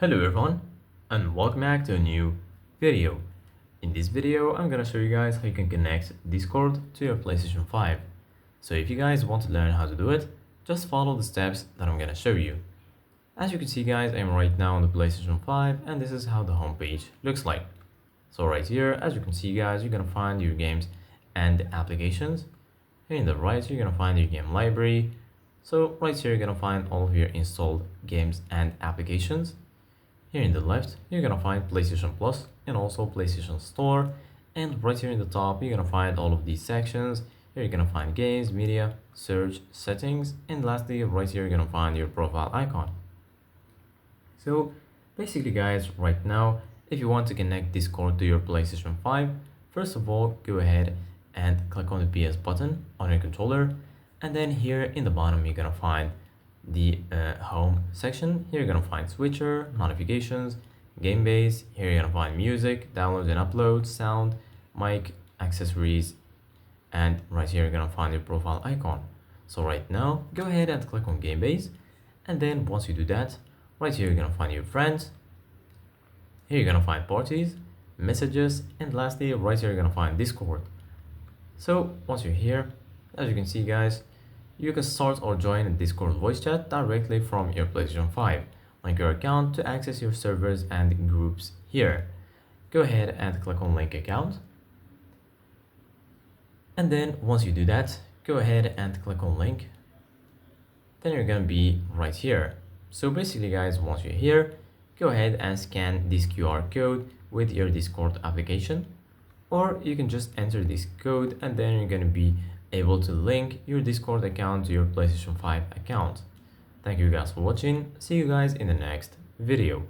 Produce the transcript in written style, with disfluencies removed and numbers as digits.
Hello everyone and welcome back to a new video. In this video I'm gonna show you guys how you can connect Discord to your PlayStation 5. So if you guys want to learn how to do it, just follow the steps that I'm gonna show you. As you can see guys, I'm right now on the PlayStation 5 and this is how the homepage looks like. So right here, as you can see guys, you're gonna find your games and applications. Here in the right, you're gonna find your game library. So right here, you're gonna find all of your installed games and applications. Here in the left, you're gonna find PlayStation Plus and also PlayStation Store. And right here in the top, you're gonna find all of these sections. Here you're gonna find games, media, search, settings, and lastly, right here, you're gonna find your profile icon. So basically guys, right now, if you want to connect Discord to your PlayStation 5, first of all, go ahead and click on the PS button on your controller. And then here in the bottom, you're gonna find the home section. Here you're gonna find switcher, notifications, game base. Here you're gonna find music, downloads and uploads, sound, mic, accessories, and right here you're gonna find your profile icon. So right now, go ahead and click on game base, and then once you do that, right here you're gonna find your friends. Here you're gonna find parties, messages, and lastly, right here you're gonna find Discord. So once you're here, as you can see guys, you can start or join a Discord voice chat directly from your PlayStation 5. Link your account to access your servers and groups here. Go ahead and click on link account. And then once you do that, go ahead and click on link. Then you're gonna be right here. So basically guys, once you're here, go ahead and scan this QR code with your Discord application. Or you can just enter this code and then you're gonna be able to link your Discord account to your PlayStation 5 account. Thank you guys for watching. See you guys in the next video.